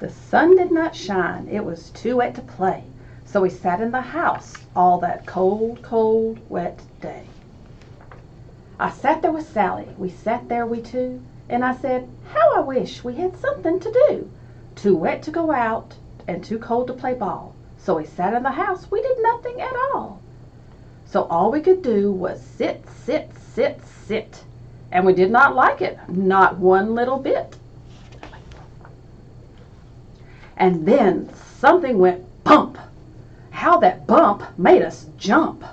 The sun did not shine. It was too wet to play. So we sat in the house all that cold, cold, wet day. I sat there with Sally. We sat there, we two, and I said, how I wish we had something to do. Too wet to go out and too cold to play ball. So we sat in the house. We did nothing at all. So all we could do was sit, sit, sit, sit. And we did not like it, not one little bit. And then something went bump. How that bump made us jump.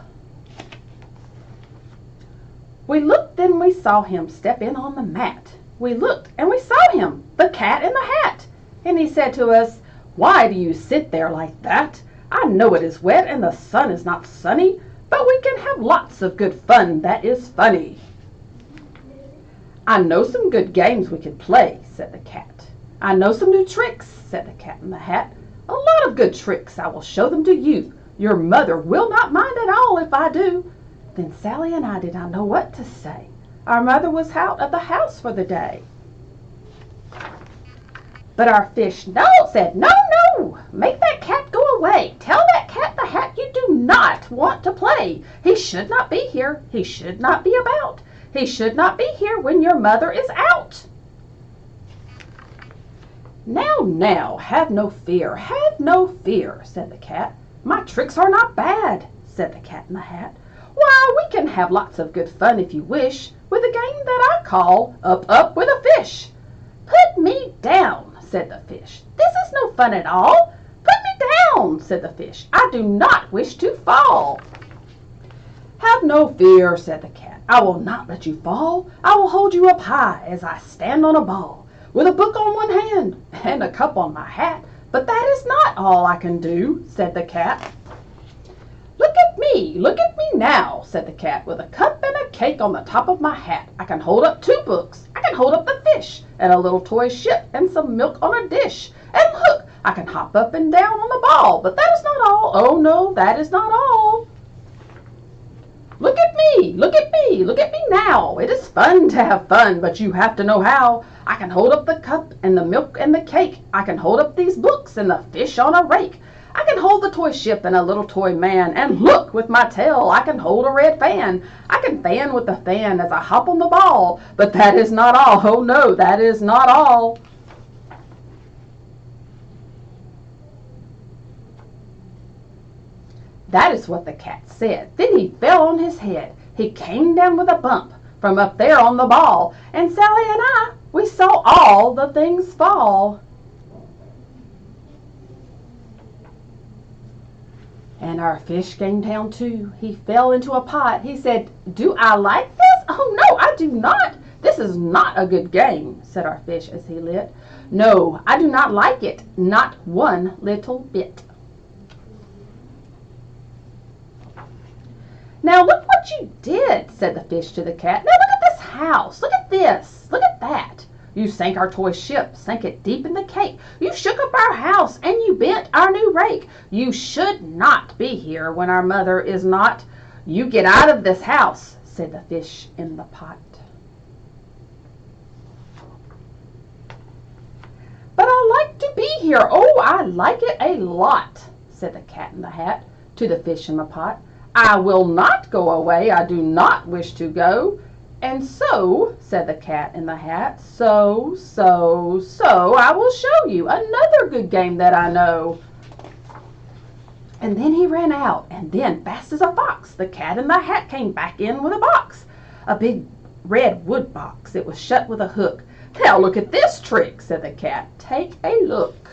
We looked, then we saw him step in on the mat. We looked and we saw him, the cat in the hat. And he said to us, why do you sit there like that? I know it is wet and the sun is not sunny, but we can have lots of good fun that is funny. I know some good games we could play, said the cat. I know some new tricks, said the cat in the hat. A lot of good tricks, I will show them to you. Your mother will not mind at all if I do. Then Sally and I did not know what to say. Our mother was out of the house for the day. But our fish said, no, no, make that cat go away. Tell that cat the hat you do not want to play. He should not be here. He should not be about. He should not be here when your mother is out. Now, now, have no fear, said the cat. My tricks are not bad, said the cat in the hat. Why, we can have lots of good fun if you wish, with a game that I call Up, Up with a Fish. Put me down, said the fish. This is no fun at all. Put me down, said the fish. I do not wish to fall. Have no fear, said the cat. I will not let you fall. I will hold you up high as I stand on a ball, with a book on one hand and a cup on my hat. But that is not all I can do, said the cat. Look at me now, said the cat, with a cup and a cake on the top of my hat. I can hold up 2 books. I can hold up the fish and a little toy ship and some milk on a dish. And look, I can hop up and down on the ball. But that is not all. Oh no, that is not all. Look at me now. It is fun to have fun, but you have to know how. I can hold up the cup and the milk and the cake. I can hold up these books and the fish on a rake. I can hold the toy ship and a little toy man. And look, with my tail, I can hold a red fan. I can fan with the fan as I hop on the ball. But that is not all. Oh no, that is not all. That is what the cat said. Then he fell on his head. He came down with a bump from up there on the ball. And Sally and I, we saw all the things fall. And our fish came down too. He fell into a pot. He said, do I like this? Oh no, I do not. This is not a good game, said our fish as he lit. No, I do not like it, not one little bit. Now look what you did, said the fish to the cat. Now look at this house. Look at this. Look at that. You sank our toy ship, sank it deep in the cake. You shook up our house, and you bent our new rake. You should not be here when our mother is not. You get out of this house, said the fish in the pot. But I like to be here. Oh, I like it a lot, said the cat in the hat to the fish in the pot. I will not go away. I do not wish to go. And so, said the cat in the hat, so, I will show you another good game that I know. And then he ran out, and then, fast as a fox, the cat in the hat came back in with a box. A big red wood box. It was shut with a hook. Now look at this trick, said the cat. Take a look.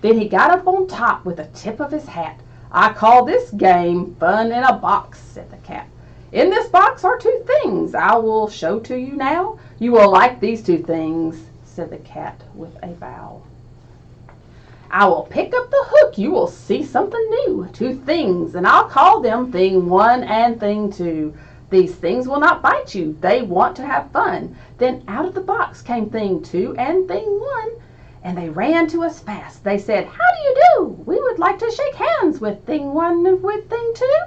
Then he got up on top with the tip of his hat. I call this game Fun in a Box, said the cat. In this box are 2 things I will show to you now. You will like these 2 things, said the cat with a bow. I will pick up the hook. You will see something new. 2 things, and I'll call them Thing 1 and Thing 2. These things will not bite you. They want to have fun. Then out of the box came Thing 2 and Thing 1, and they ran to us fast. They said, how do you do? We would like to shake hands with Thing 1 and with Thing 2.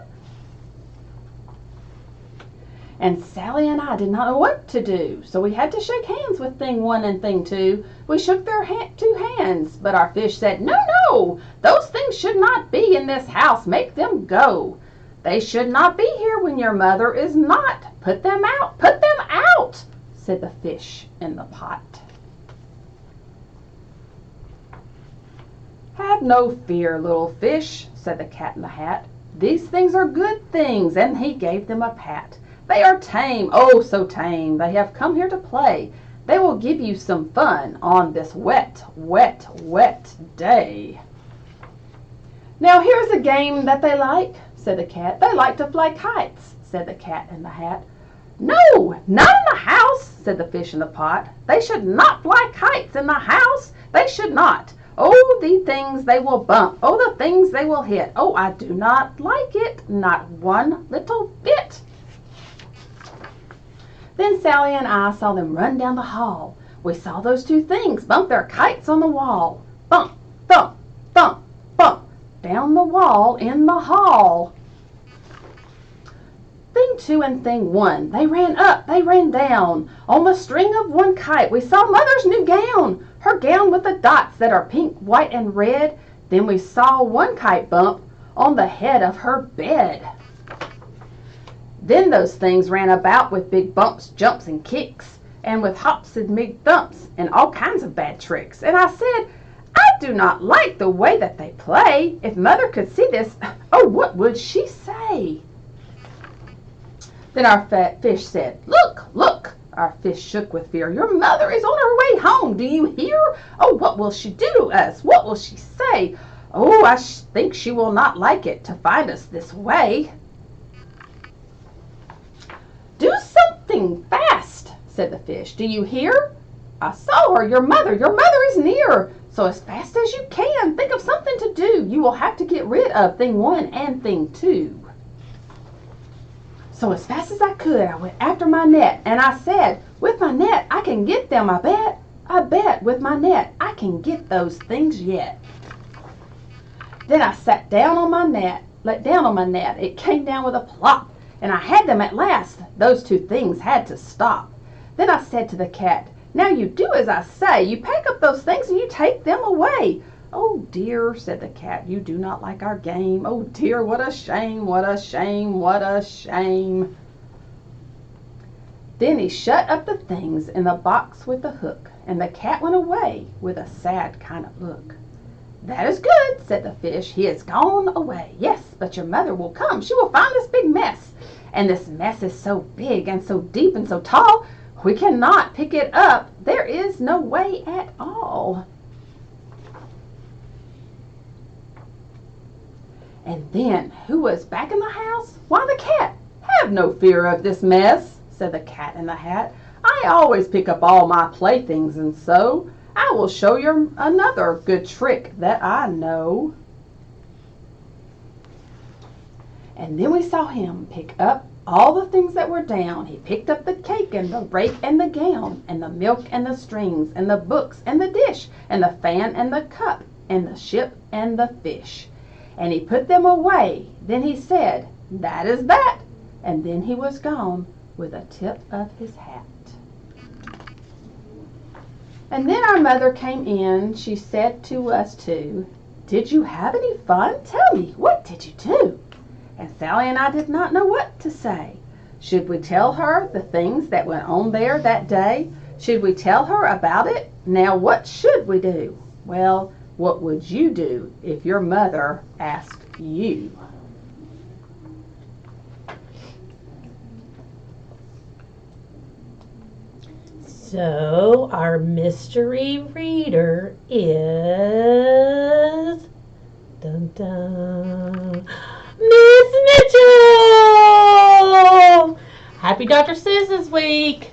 And Sally and I did not know what to do, so we had to shake hands with Thing 1 and Thing 2. We shook their two hands, but our fish said, "No, no, those things should not be in this house. Make them go. They should not be here when your mother is not. Put them out, put them out," said the fish in the pot. "Have no fear, little fish," said the Cat in the Hat. "These things are good things," and he gave them a pat. "They are tame, oh so tame. They have come here to play. They will give you some fun on this wet, wet, wet day." "Now here's a game that they like," said the Cat. "They like to fly kites," said the Cat in the Hat. "No, not in the house," said the fish in the pot. "They should not fly kites in the house. They should not. Oh, the things they will bump. Oh, the things they will hit. Oh, I do not like it, not one little bit." Then Sally and I saw them run down the hall. We saw those two things bump their kites on the wall. Bump, thump, thump, bump, down the wall in the hall. Thing 2 and Thing 1, they ran up, they ran down. On the string of one kite we saw Mother's new gown, her gown with the dots that are pink, white, and red. Then we saw one kite bump on the head of her bed. Then those things ran about with big bumps, jumps, and kicks, and with hops and big thumps, and all kinds of bad tricks. And I said, "I do not like the way that they play. If Mother could see this, oh, what would she say?" Then our fat fish said, "Look, look." Our fish shook with fear. "Your mother is on her way home. Do you hear? Oh, what will she do to us? What will she say? Oh, I think she will not like it to find us this way." "Do something fast," said the fish. "Do you hear? I saw her, your mother is near. So as fast as you can, think of something to do. You will have to get rid of Thing 1 and Thing 2. So as fast as I could, I went after my net, and I said, "With my net, I can get them, I bet. I bet with my net, I can get those things yet." Then I sat down on my net, let down on my net. It came down with a plop, and I had them at last. Those two things had to stop. Then I said to the Cat, "Now you do as I say. You pack up those things and you take them away." "Oh dear," said the Cat, "you do not like our game. Oh dear, what a shame, what a shame, what a shame." Then he shut up the things in the box with the hook, and the Cat went away with a sad kind of look. "That is good," said the fish. "He has gone away. Yes, but your mother will come. She will find this big mess. And this mess is so big and so deep and so tall, we cannot pick it up. There is no way at all." And then, who was back in the house? Why, the Cat. "Have no fear of this mess," said the Cat in the Hat. "I always pick up all my playthings, and so I will show you another good trick that I know." And then we saw him pick up all the things that were down. He picked up the cake and the rake and the gown and the milk and the strings and the books and the dish and the fan and the cup and the ship and the fish. And he put them away. Then he said, "That is that." And then he was gone with a tip of his hat. And then our mother came in. She said to us two, "Did you have any fun? Tell me, what did you do?" And Sally and I did not know what to say. Should we tell her the things that went on there that day? Should we tell her about it? Now what should we do? Well, what would you do if your mother asked you? So our mystery reader is dun dun, Miss Mitchell. Happy Dr. Seuss this week.